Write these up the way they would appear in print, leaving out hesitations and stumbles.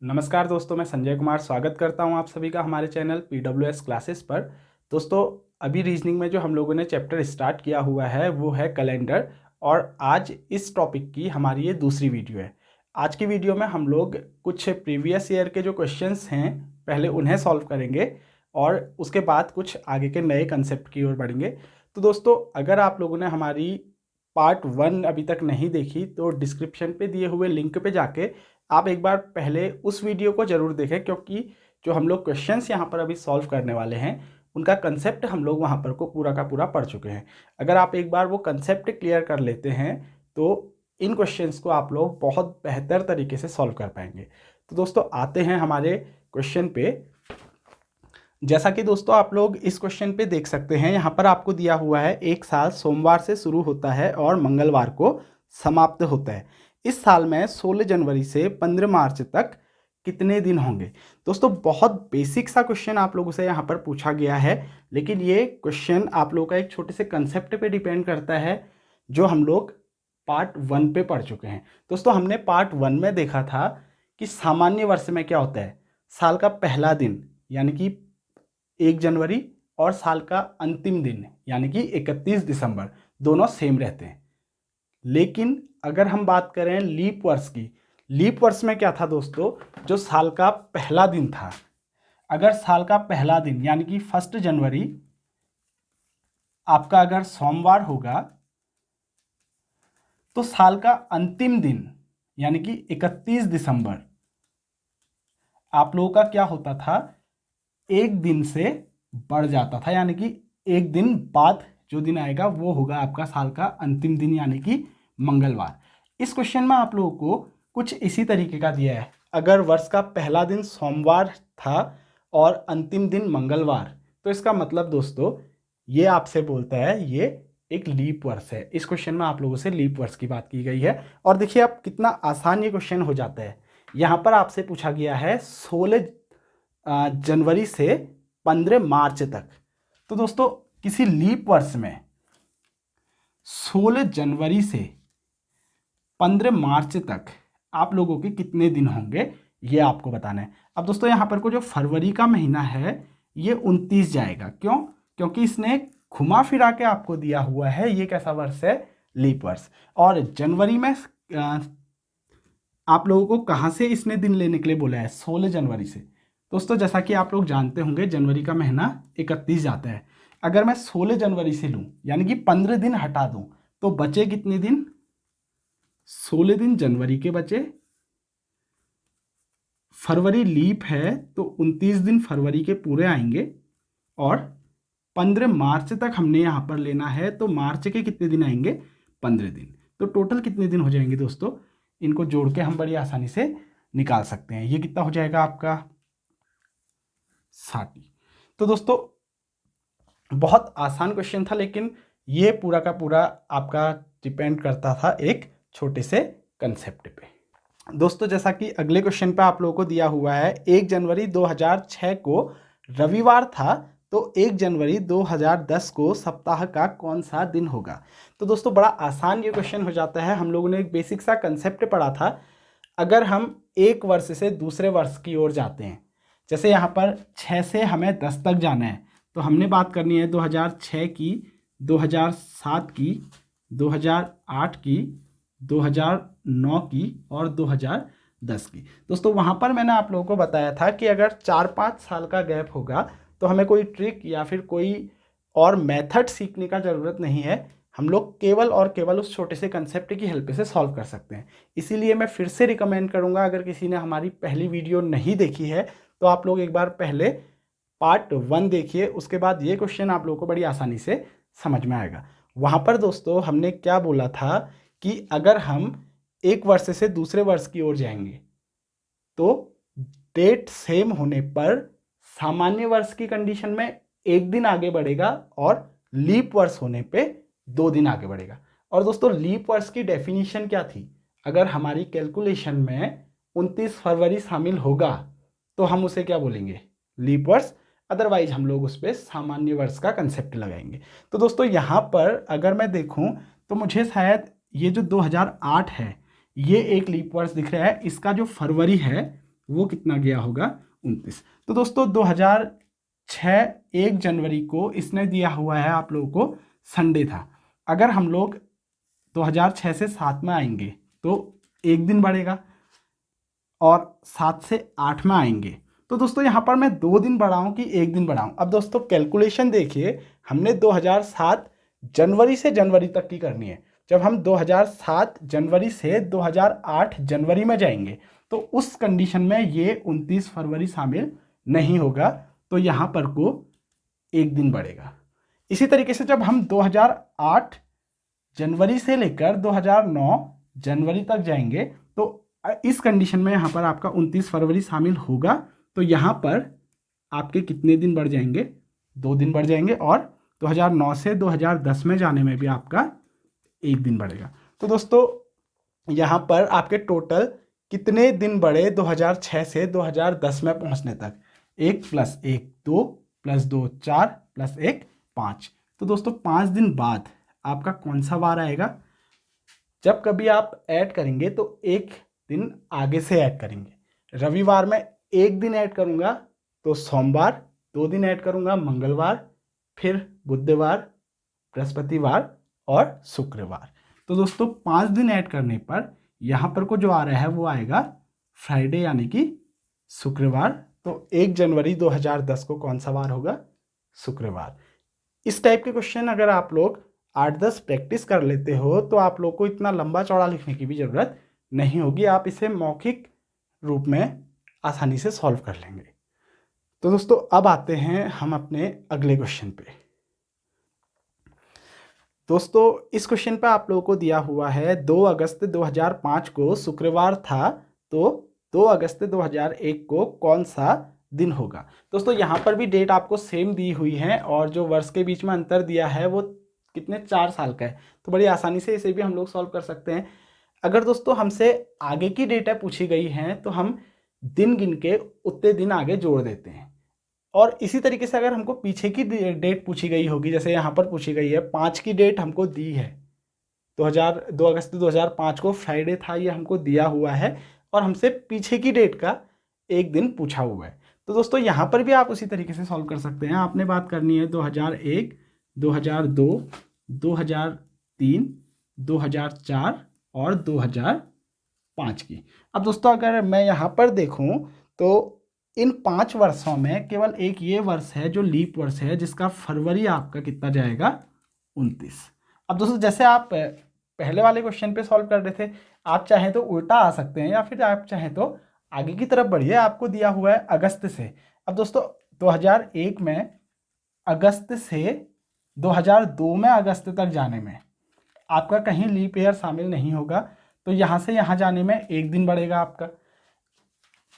नमस्कार दोस्तों, मैं संजय कुमार स्वागत करता हूं आप सभी का हमारे चैनल PWS क्लासेस पर। दोस्तों, अभी रीजनिंग में जो हम लोगों ने चैप्टर स्टार्ट किया हुआ है वो है कैलेंडर, और आज इस टॉपिक की हमारी ये दूसरी वीडियो है। आज की वीडियो में हम लोग कुछ प्रीवियस ईयर के जो क्वेश्चंस हैं पहले उन्हें सॉल्व करेंगे और उसके बाद कुछ आगे के नए कंसेप्ट की ओर बढ़ेंगे। तो दोस्तों, अगर आप लोगों ने हमारी पार्ट 1 अभी तक नहीं देखी तो डिस्क्रिप्शन पे दिए हुए लिंक पे जाके आप एक बार पहले उस वीडियो को ज़रूर देखें, क्योंकि जो हम लोग क्वेश्चंस यहाँ पर अभी सॉल्व करने वाले हैं उनका कंसेप्ट हम लोग वहाँ पर को पूरा का पूरा पढ़ चुके हैं। अगर आप एक बार वो कंसेप्ट क्लियर कर लेते हैं तो इन क्वेश्चंस को आप लोग बहुत बेहतर तरीके से सॉल्व कर पाएंगे। तो दोस्तों, आते हैं हमारे क्वेश्चन पे। जैसा कि दोस्तों आप लोग इस क्वेश्चन पे देख सकते हैं, यहाँ पर आपको दिया हुआ है एक साल सोमवार से शुरू होता है और मंगलवार को समाप्त होता है। इस साल में 16 जनवरी से 15 मार्च तक कितने दिन होंगे। दोस्तों, बहुत बेसिक सा क्वेश्चन आप लोगों से यहाँ पर पूछा गया है, लेकिन ये क्वेश्चन आप लोगों का एक छोटे से कंसेप्ट पे डिपेंड करता है जो हम लोग पार्ट 1 पे पढ़ चुके हैं। दोस्तों, हमने पार्ट 1 में देखा था कि सामान्य वर्ष में क्या होता है, साल का पहला दिन यानी कि 1 जनवरी और साल का अंतिम दिन यानी कि 31 दिसंबर दोनों सेम रहते हैं। लेकिन अगर हम बात करें लीप वर्ष की, लीप वर्ष में क्या था दोस्तों, जो साल का पहला दिन था, अगर साल का पहला दिन यानी कि 1 जनवरी आपका अगर सोमवार होगा तो साल का अंतिम दिन यानी कि 31 दिसंबर आप लोगों का क्या होता था, एक दिन से बढ़ जाता था, यानी कि एक दिन बाद जो दिन आएगा वो होगा आपका साल का अंतिम दिन यानी कि मंगलवार। इस क्वेश्चन में आप लोगों को कुछ इसी तरीके का दिया है। अगर वर्ष का पहला दिन सोमवार था और अंतिम दिन मंगलवार, तो इसका मतलब दोस्तों ये आपसे बोलता है ये एक लीप वर्ष है। इस क्वेश्चन में आप लोगों से लीप वर्ष की बात की गई है। और देखिए अब कितना आसान ये क्वेश्चन हो जाता है। यहाँ पर आपसे पूछा गया है 16 जनवरी से 15 मार्च तक। तो दोस्तों, किसी लीप वर्ष में 16 जनवरी से 15 मार्च तक आप लोगों के कितने दिन होंगे ये आपको बताना है। अब दोस्तों, यहाँ पर को जो फरवरी का महीना है ये 29 जाएगा। क्यों? क्योंकि इसने घुमा फिरा के आपको दिया हुआ है ये कैसा वर्ष है, लीप वर्ष। और जनवरी में आप लोगों को कहाँ से इसने दिन लेने के लिए बोला है, 16 जनवरी से। दोस्तों, जैसा कि आप लोग जानते होंगे जनवरी का महीना 31 जाता है। अगर मैं 16 जनवरी से लूँ यानी कि 15 दिन हटा दूँ तो बचे कितने दिन, 16 दिन जनवरी के बचे। फरवरी लीप है तो 29 दिन फरवरी के पूरे आएंगे और 15 मार्च तक हमने यहाँ पर लेना है तो मार्च के कितने दिन आएंगे, 15 दिन। तो टोटल कितने दिन हो जाएंगे दोस्तों, इनको जोड़ के हम बड़ी आसानी से निकाल सकते हैं। ये कितना हो जाएगा आपका 60। तो दोस्तों, बहुत आसान क्वेश्चन था, लेकिन ये पूरा का पूरा आपका डिपेंड करता था एक छोटे से कंसेप्ट पे। दोस्तों, जैसा कि अगले क्वेश्चन पे आप लोगों को दिया हुआ है 1 जनवरी 2006 को रविवार था, तो 1 जनवरी 2010 को सप्ताह का कौन सा दिन होगा। तो दोस्तों, बड़ा आसान ये क्वेश्चन हो जाता है। हम लोगों ने एक बेसिक सा कंसेप्ट पढ़ा था। अगर हम एक वर्ष से दूसरे वर्ष की ओर जाते हैं, जैसे यहाँ पर 6 से हमें 10 तक जाना है, तो हमने बात करनी है 2006 की, 2007 की, 2008 की, 2009 की और 2010 की। दोस्तों, वहाँ पर मैंने आप लोगों को बताया था कि अगर 4-5 साल का गैप होगा तो हमें कोई ट्रिक या फिर कोई और मेथड सीखने का ज़रूरत नहीं है। हम लोग केवल और केवल उस छोटे से कंसेप्ट की हेल्प से सॉल्व कर सकते हैं। इसीलिए मैं फिर से रिकमेंड करूँगा, अगर किसी ने हमारी पहली वीडियो नहीं देखी है तो आप लोग एक बार पहले पार्ट 1 देखिए, उसके बाद ये क्वेश्चन आप लोगों को बड़ी आसानी से समझ में आएगा। वहाँ पर दोस्तों हमने क्या बोला था कि अगर हम एक वर्ष से दूसरे वर्ष की ओर जाएंगे तो डेट सेम होने पर सामान्य वर्ष की कंडीशन में एक दिन आगे बढ़ेगा और लीप वर्ष होने पे 2 दिन आगे बढ़ेगा। और दोस्तों, लीप वर्ष की डेफिनेशन क्या थी, अगर हमारी कैलकुलेशन में 29 फरवरी शामिल होगा तो हम उसे क्या बोलेंगे, लीप वर्ष। अदरवाइज हम लोग उस पर सामान्य वर्ष का कंसेप्ट लगाएंगे। तो दोस्तों, यहाँ पर अगर मैं देखूँ तो मुझे शायद ये जो 2008 है ये एक लीप वर्ष दिख रहा है। इसका जो फरवरी है वो कितना गया होगा 29। तो दोस्तों 2006 1 जनवरी को इसने दिया हुआ है आप लोगों को संडे था। अगर हम लोग 2006 से 7 में आएंगे तो एक दिन बढ़ेगा और 7 से 8 में आएंगे तो दोस्तों यहाँ पर मैं 2 दिन बढ़ाऊँ कि एक दिन बढ़ाऊँ। अब दोस्तों कैलकुलेशन देखिए, हमने 2007 जनवरी से जनवरी तक की करनी है। जब हम 2007 जनवरी से 2008 जनवरी में जाएंगे तो उस कंडीशन में ये 29 फरवरी शामिल नहीं होगा, तो यहाँ पर को एक दिन बढ़ेगा। इसी तरीके से जब हम 2008 जनवरी से लेकर 2009 जनवरी तक जाएंगे तो इस कंडीशन में यहाँ पर आपका 29 फरवरी शामिल होगा, तो यहाँ पर आपके कितने दिन बढ़ जाएंगे, 2 दिन बढ़ जाएंगे, और 2009 से 2010 में जाने में भी आपका एक दिन बढ़ेगा। तो दोस्तों यहाँ पर आपके टोटल कितने दिन बढ़े 2006 से 2010 में पहुँचने तक, 1 + 1 2 + 2 4 + 1 5। तो दोस्तों 5 दिन बाद आपका कौन सा वार आएगा? जब कभी आप ऐड करेंगे तो एक दिन आगे से ऐड करेंगे। रविवार में एक दिन ऐड करूंगा तो सोमवार, 2 दिन ऐड करूंगा मंगलवार, फिर बुधवार, बृहस्पतिवार और शुक्रवार। तो दोस्तों 5 दिन ऐड करने पर यहाँ पर को जो आ रहा है वो आएगा फ्राइडे यानी कि शुक्रवार। तो 1 जनवरी 2010 को कौन सा वार होगा? शुक्रवार। इस टाइप के क्वेश्चन अगर आप लोग 8-10 प्रैक्टिस कर लेते हो तो आप लोग को इतना लंबा चौड़ा लिखने की भी ज़रूरत नहीं होगी, आप इसे मौखिक रूप में आसानी से सॉल्व कर लेंगे। तो दोस्तों अब आते हैं हम अपने अगले क्वेश्चन पे। दोस्तों इस क्वेश्चन पे आप लोगों को दिया हुआ है 2 अगस्त 2005 को शुक्रवार था, तो 2 अगस्त 2001 को कौन सा दिन होगा? दोस्तों यहाँ पर भी डेट आपको सेम दी हुई है और जो वर्ष के बीच में अंतर दिया है वो कितने 4 साल का है, तो बड़ी आसानी से इसे भी हम लोग सॉल्व कर सकते हैं। अगर दोस्तों हमसे आगे की डेटें पूछी गई हैं तो हम दिन गिन के उतने दिन आगे जोड़ देते हैं, और इसी तरीके से अगर हमको पीछे की डेट पूछी गई होगी, जैसे यहाँ पर पूछी गई है 5 की डेट हमको दी है, 2 अगस्त 2005 को फ्राइडे था, ये हमको दिया हुआ है और हमसे पीछे की डेट का एक दिन पूछा हुआ है। तो दोस्तों यहाँ पर भी आप उसी तरीके से सॉल्व कर सकते हैं। आपने बात करनी है 2001, 2002, 2003, 2004 और 2005 की। अब दोस्तों अगर मैं यहाँ पर देखूँ तो इन 5 वर्षों में केवल एक ये वर्ष है जो लीप वर्ष है, जिसका फरवरी आपका कितना जाएगा? 29। अब दोस्तों जैसे आप पहले वाले क्वेश्चन पे सॉल्व कर रहे थे, आप चाहें तो उल्टा आ सकते हैं या फिर आप चाहें तो आगे की तरफ बढ़िए। आपको दिया हुआ है अगस्त से। अब दोस्तों 2001 में अगस्त से 2002 में अगस्त तक जाने में आपका कहीं लीप ईयर शामिल नहीं होगा, तो यहाँ से यहाँ जाने में एक दिन बढ़ेगा आपका।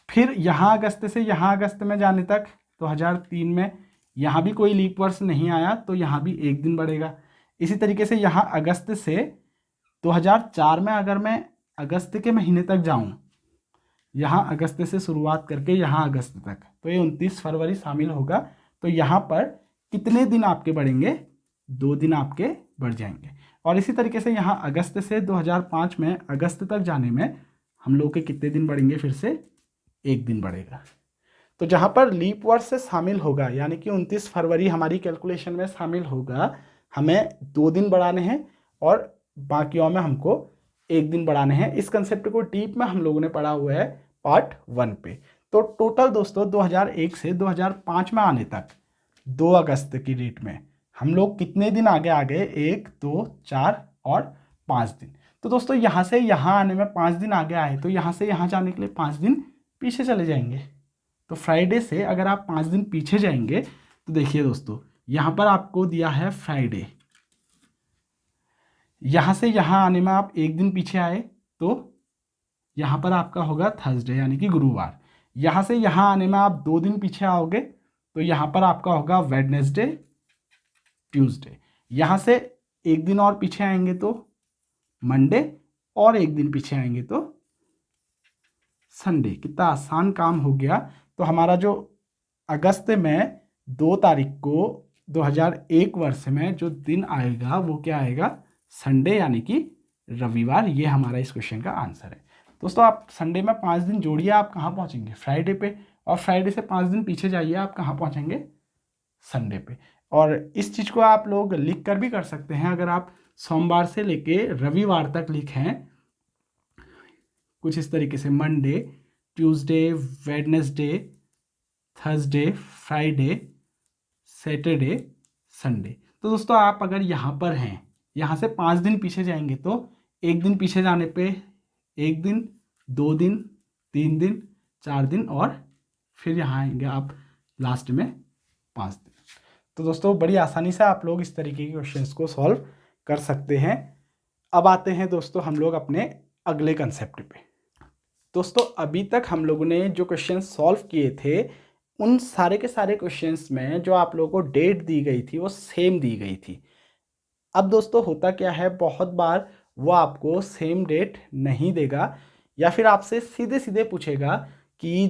फिर यहाँ अगस्त से यहाँ अगस्त में जाने तक 2003 में यहाँ भी कोई लीप वर्ष नहीं आया, तो यहाँ भी एक दिन बढ़ेगा। इसी तरीके से यहाँ अगस्त से 2004 में अगर मैं अगस्त के महीने तक जाऊँ, यहाँ अगस्त से शुरुआत करके यहाँ अगस्त तक, तो ये 29 फरवरी शामिल होगा। तो यहाँ पर कितने दिन आपके बढ़ेंगे? 2 दिन आपके बढ़ जाएंगे। और इसी तरीके से यहाँ अगस्त से 2005 में अगस्त तक जाने में हम लोग के कितने दिन बढ़ेंगे? फिर से एक दिन बढ़ेगा। तो जहाँ पर लीप वर्ष से शामिल होगा यानी कि 29 फरवरी हमारी कैलकुलेशन में शामिल होगा, हमें 2 दिन बढ़ाने हैं और बाकियों में हमको एक दिन बढ़ाने हैं। इस कंसेप्ट को डीप में हम लोगों ने पढ़ा हुआ है पार्ट 1 पे। तो टोटल दोस्तों 2001 से 2005 में आने तक 2 अगस्त की डेट में हम लोग कितने दिन आगे आ गए? 1, 2, 4 और 5 दिन। तो दोस्तों यहाँ से यहाँ आने में 5 दिन आगे आए, तो यहाँ से यहाँ जाने के लिए 5 दिन पीछे चले जाएंगे। तो फ्राइडे से अगर आप 5 दिन पीछे जाएंगे तो देखिए दोस्तों यहाँ पर आपको दिया है फ्राइडे, यहाँ से यहाँ आने में आप एक दिन पीछे आए तो यहाँ पर आपका होगा थर्सडे यानी कि गुरुवार। यहाँ से यहाँ आने में आप 2 दिन पीछे आओगे तो यहाँ पर आपका होगा वेडनेसडे, ट्यूसडे। यहाँ से एक दिन और पीछे आएंगे तो मंडे, और एक दिन पीछे आएंगे तो संडे। कितना आसान काम हो गया। तो हमारा जो अगस्त में 2 तारीख को 2001 वर्ष में जो दिन आएगा वो क्या आएगा? संडे यानी कि रविवार। ये हमारा इस क्वेश्चन का आंसर है। दोस्तों आप संडे में 5 दिन जोड़िए, आप कहाँ पहुँचेंगे? फ्राइडे पे। और फ्राइडे से 5 दिन पीछे जाइए, आप कहाँ पहुँचेंगे? संडे पे। और इस चीज़ को आप लोग लिख कर भी कर सकते हैं। अगर आप सोमवार से लेके रविवार तक लिखें कुछ इस तरीके से, Monday, Tuesday, Wednesday, Thursday, Friday, Saturday, Sunday. तो दोस्तों आप अगर यहाँ पर हैं, यहाँ से 5 दिन पीछे जाएंगे तो एक दिन पीछे जाने पे 1 दिन, 2 दिन, 3 दिन, 4 दिन, और फिर यहाँ आएंगे आप लास्ट में 5 दिन। तो दोस्तों बड़ी आसानी से आप लोग इस तरीके के क्वेश्चंस को सॉल्व कर सकते हैं। अब आते हैं दोस्तों हम लोग अपने अगले कंसेप्ट पे। दोस्तों अभी तक हम लोगों ने जो क्वेश्चन सॉल्व किए थे, उन सारे के सारे क्वेश्चंस में जो आप लोगों को डेट दी गई थी वो सेम दी गई थी। अब दोस्तों होता क्या है, बहुत बार वो आपको सेम डेट नहीं देगा, या फिर आपसे सीधे सीधे पूछेगा कि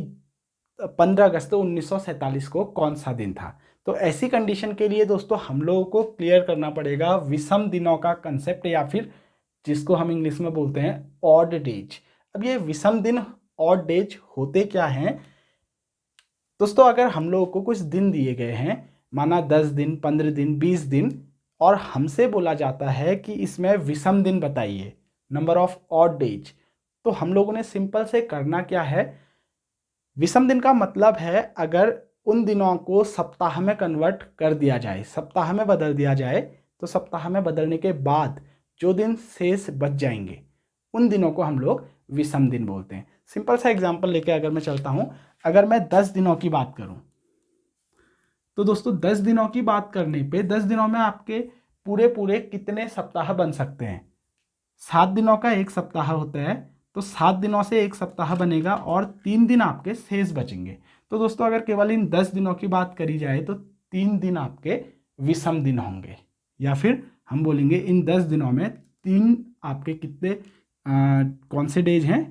15 अगस्त 1947 को कौन सा दिन था। तो ऐसी कंडीशन के लिए दोस्तों हम लोगों को क्लियर करना पड़ेगा विषम दिनों का कंसेप्ट, या फिर जिसको हम इंग्लिश में बोलते हैं ऑड डेज। अब ये विषम दिन, ऑड डेज होते क्या हैं दोस्तों? अगर हम लोगों को कुछ दिन दिए गए हैं, माना 10 दिन, 15 दिन, 20 दिन, और हमसे बोला जाता है कि इसमें विषम दिन बताइए, नंबर ऑफ ऑड डेज, तो हम लोगों ने सिंपल से करना क्या है, विषम दिन का मतलब है अगर उन दिनों को सप्ताह में कन्वर्ट कर दिया जाए, सप्ताह में बदल दिया जाए, तो सप्ताह में बदलने के बाद जो दिन शेष बच जाएंगे उन दिनों को हम लोग विषम दिन बोलते हैं। सिंपल सा एग्जांपल लेके अगर मैं चलता हूं, अगर मैं 10 दिनों की बात करूं, तो दोस्तों 10 दिनों की बात करने पे 10 दिनों में आपके पूरे पूरे कितने सप्ताह बन सकते हैं? 7 दिनों का एक सप्ताह होता है, तो 7 दिनों से एक सप्ताह बनेगा और 3 दिन आपके शेष बचेंगे। तो दोस्तों अगर केवल इन 10 दिनों की बात करी जाए तो 3 दिन आपके विषम दिन होंगे, या फिर हम बोलेंगे इन 10 दिनों में 3 आपके कितने कौन से डेज हैं?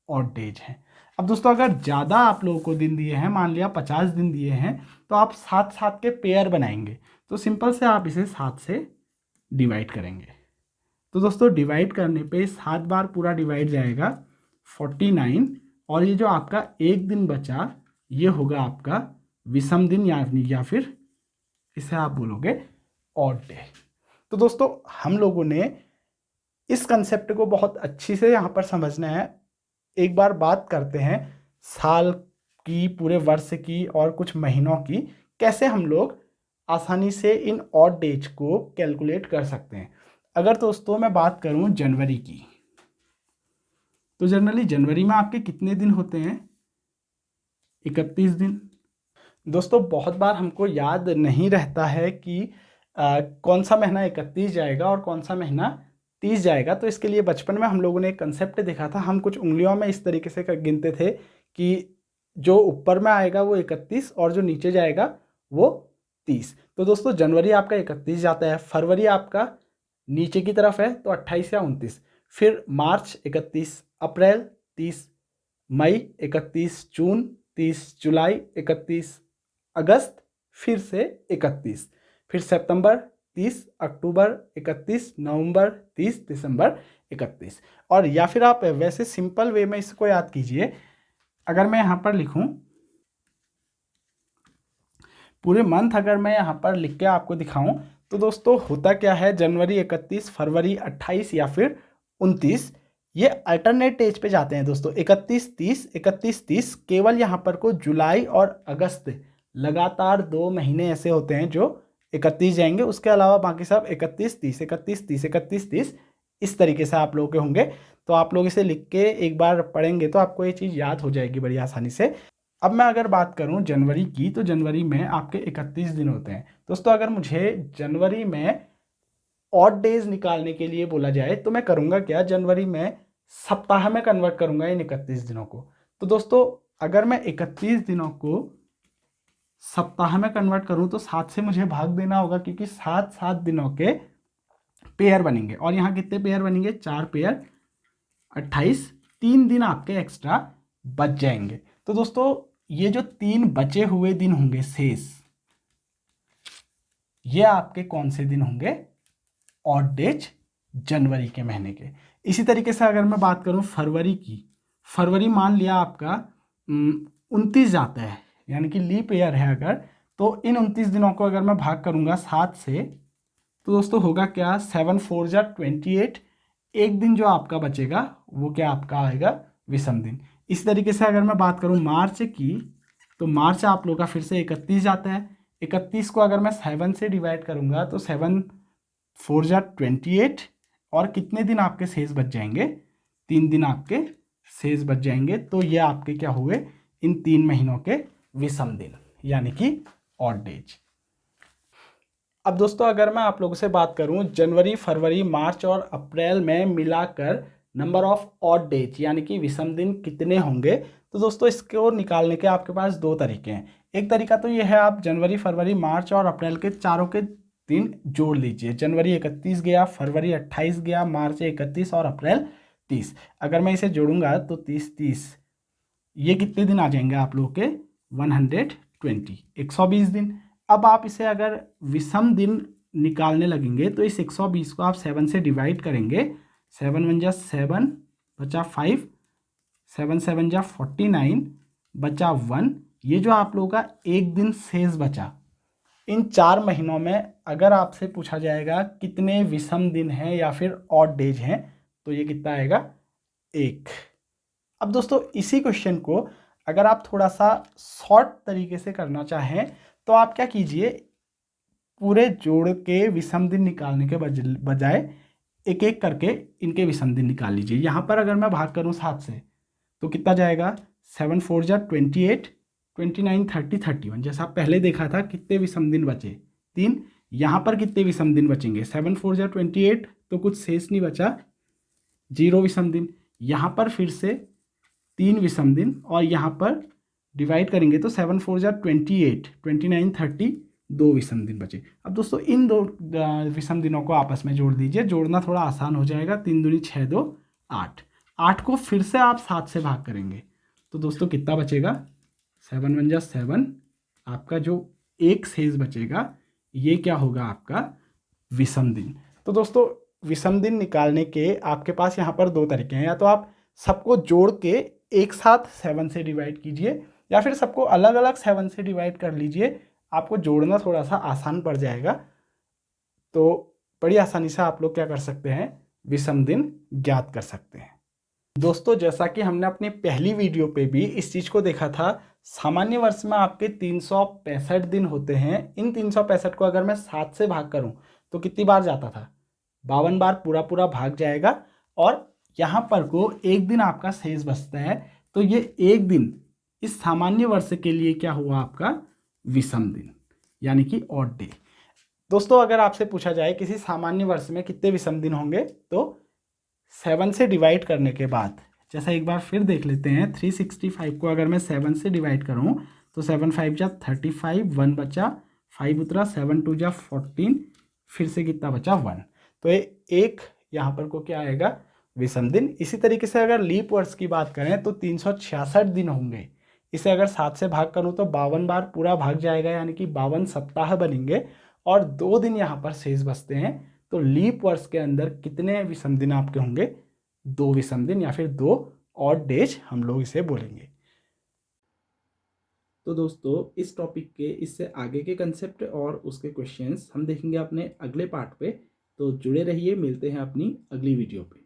ऑड डेज हैं। अब दोस्तों अगर ज़्यादा आप लोगों को दिन दिए हैं, मान लिया 50 दिन दिए हैं, तो आप 7 के पेयर बनाएंगे। तो सिंपल से आप इसे 7 से डिवाइड करेंगे। तो दोस्तों डिवाइड करने पे 7 बार पूरा डिवाइड जाएगा 49, और ये जो आपका एक दिन बचा ये होगा आपका विषम दिन, या फिर इसे आप बोलोगे ऑड डे। तो दोस्तों हम लोगों ने इस कंसेप्ट को बहुत अच्छी से यहाँ पर समझना है। एक बार बात करते हैं साल की, पूरे वर्ष की, और कुछ महीनों की, कैसे हम लोग आसानी से इन ऑड डेज को कैलकुलेट कर सकते हैं। अगर दोस्तों मैं बात करूं जनवरी की, तो जनरली जनवरी में आपके कितने दिन होते हैं? 31 दिन। दोस्तों बहुत बार हमको याद नहीं रहता है कि कौन सा महीना 31 जाएगा और कौन सा महीना 30 जाएगा। तो इसके लिए बचपन में हम लोगों ने एक कंसेप्ट देखा था, हम कुछ उंगलियों में इस तरीके से गिनते थे कि जो ऊपर में आएगा वो 31 और जो नीचे जाएगा वो 30। तो दोस्तों जनवरी आपका 31 जाता है, फरवरी आपका नीचे की तरफ है तो 28 या 29, फिर मार्च 31, अप्रैल 30, मई 31, जून 30, जुलाई 31, अगस्त फिर से 31, फिर सितंबर 30, अक्टूबर 31, नवंबर 30, दिसंबर 31। और या फिर आप वैसे सिंपल वे में इसको याद कीजिए, अगर मैं यहाँ पर लिखूँ पूरे मंथ, अगर मैं यहाँ पर लिख के आपको दिखाऊं, तो दोस्तों होता क्या है, जनवरी 31, फरवरी 28 या फिर 29, ये अल्टरनेट एज पे जाते हैं दोस्तों। 31, 30, 31, 30, केवल यहाँ पर को जुलाई और अगस्त लगातार 2 महीने ऐसे होते हैं जो 31 जाएंगे, उसके अलावा बाकी सब 31, 30, 31, 30, 31, 30, इस तरीके से आप लोगों के होंगे। तो आप लोग इसे लिख के एक बार पढ़ेंगे तो आपको ये चीज़ याद हो जाएगी बड़ी आसानी से। अब मैं अगर बात करूं जनवरी की, तो जनवरी में आपके 31 दिन होते हैं दोस्तों। अगर मुझे जनवरी में ऑड डेज निकालने के लिए बोला जाए तो मैं करूंगा क्या, जनवरी में सप्ताह में कन्वर्ट करूंगा इन 31 दिनों को। तो दोस्तों अगर मैं 31 दिनों को सप्ताह में कन्वर्ट करूं तो 7 से मुझे भाग देना होगा, क्योंकि 7 दिनों के पेयर बनेंगे, और यहाँ कितने पेयर बनेंगे? 4 पेयर, 28, 3 दिन आपके एक्स्ट्रा बच जाएंगे। तो दोस्तों ये जो 3 बचे हुए दिन होंगे शेष, ये आपके कौन से दिन होंगे? ऑड डेज जनवरी के महीने के। इसी तरीके से अगर मैं बात करूं फरवरी की, फरवरी मान लिया आपका 29 जाता है, यानी कि लीप ईयर है अगर, तो इन 29 दिनों को अगर मैं भाग करूँगा 7 से, तो दोस्तों होगा क्या, 7 4 जा 28, एक दिन जो आपका बचेगा वो क्या आपका आएगा, विषम दिन। इस तरीके से अगर मैं बात करूँ मार्च की, तो मार्च आप लोग का फिर से 31 जाता है। 31 को अगर मैं 7 से डिवाइड करूँगा तो 7 4 जा 28, और कितने दिन आपके शेष बच जाएंगे, 3 दिन आपके शेष बच जाएंगे। तो ये आपके क्या हुए, इन 3 महीनों के विषम दिन, यानी कि ऑड डेज। अब दोस्तों अगर मैं आप लोगों से बात करूं जनवरी, फरवरी, मार्च और अप्रैल में मिलाकर नंबर ऑफ ऑड डेज यानी कि विषम दिन कितने होंगे, तो दोस्तों इसको निकालने के आपके पास दो तरीके हैं। एक तरीका तो ये है, आप जनवरी, फरवरी, मार्च और अप्रैल के चारों के दिन जोड़ लीजिए। जनवरी 31 गया, फरवरी 28 गया, मार्च 31 और अप्रैल 30। अगर मैं इसे जोड़ूंगा तो 30 ये कितने दिन आ जाएंगे आप लोग के, 120, 120 दिन। अब आप इसे अगर विषम दिन निकालने लगेंगे तो इस 120 को आप 7 से डिवाइड करेंगे। 7 1 जा 7 बचा 5, 7 7 जा 49 बचा 1। ये जो आप लोगों का एक दिन शेष बचा, इन 4 महीनों में अगर आपसे पूछा जाएगा कितने विषम दिन हैं या फिर ऑड डेज हैं, तो ये कितना आएगा, 1। अब दोस्तों इसी क्वेश्चन को अगर आप थोड़ा सा शॉर्ट तरीके से करना चाहें तो आप क्या कीजिए, पूरे जोड़ के विषम दिन निकालने के बजाय एक एक करके इनके विषम दिन निकाल लीजिए। यहाँ पर अगर मैं भाग करूँ 7 से तो कितना जाएगा, 7 4 जा 28, 29 30 31। जैसा आप पहले देखा था कितने विषम दिन बचे, 3। यहाँ पर कितने विषम दिन बचेंगे, 7 4 जा 28, तो कुछ शेष नहीं बचा, 0 विषम दिन। यहाँ पर फिर से 3 विषम दिन, और यहाँ पर डिवाइड करेंगे तो 7 4 जा 28, 29 30, 2 विषम दिन बचे। अब दोस्तों इन 2 विषम दिनों को आपस में जोड़ दीजिए, जोड़ना थोड़ा आसान हो जाएगा। 3 दूनी 6 2 8, 8 को फिर से आप 7 से भाग करेंगे तो दोस्तों कितना बचेगा, 7 1 जा 7। आपका जो एक शेष बचेगा ये क्या होगा, आपका विषम दिन। तो दोस्तों विषम दिन निकालने के आपके पास यहाँ पर 2 तरीके हैं, या तो आप सबको जोड़ के एक साथ 7 से डिवाइड कीजिए, या फिर सबको अलग अलग 7 से डिवाइड कर लीजिए। आपको जोड़ना थोड़ा सा आसान पड़ जाएगा, तो बड़ी आसानी से आप लोग क्या कर सकते हैं, विषम दिन ज्ञात कर सकते हैं। दोस्तों जैसा कि हमने अपनी पहली वीडियो पे भी इस चीज़ को देखा था, सामान्य वर्ष में आपके 365 दिन होते हैं। इन 365 को अगर मैं 7 से भाग करूं तो कितनी बार जाता था, 52 बार पूरा पूरा भाग जाएगा। और यहाँ पर को एक दिन आपका शेष बचता है, तो ये एक दिन इस सामान्य वर्ष के लिए क्या हुआ, आपका विषम दिन, यानी कि ऑड डे। दोस्तों अगर आपसे पूछा जाए किसी सामान्य वर्ष में कितने विषम दिन होंगे, तो 7 से डिवाइड करने के बाद, जैसा एक बार फिर देख लेते हैं, 365 को अगर मैं 7 से डिवाइड करूं तो 7 5 जा 35, 1 बचा, 5 उतरा, 7 2 जा 14, फिर से कितना बचा, 1। तो ये एक यहाँ पर को क्या आएगा, विषम दिन। इसी तरीके से अगर लीप वर्ष की बात करें तो 366 दिन होंगे। इसे अगर 7 से भाग करूं तो 52 बार पूरा भाग जाएगा, यानी कि 52 सप्ताह बनेंगे, और 2 दिन यहाँ पर शेष बचते हैं। तो लीप वर्ष के अंदर कितने विषम दिन आपके होंगे, 2 विषम दिन, या फिर 2 ऑड डेज हम लोग इसे बोलेंगे। तो दोस्तों इस टॉपिक के इससे आगे के कंसेप्ट और उसके क्वेश्चंस हम देखेंगे अपने अगले पार्ट पे। तो जुड़े रहिए, मिलते हैं अपनी अगली वीडियो पे।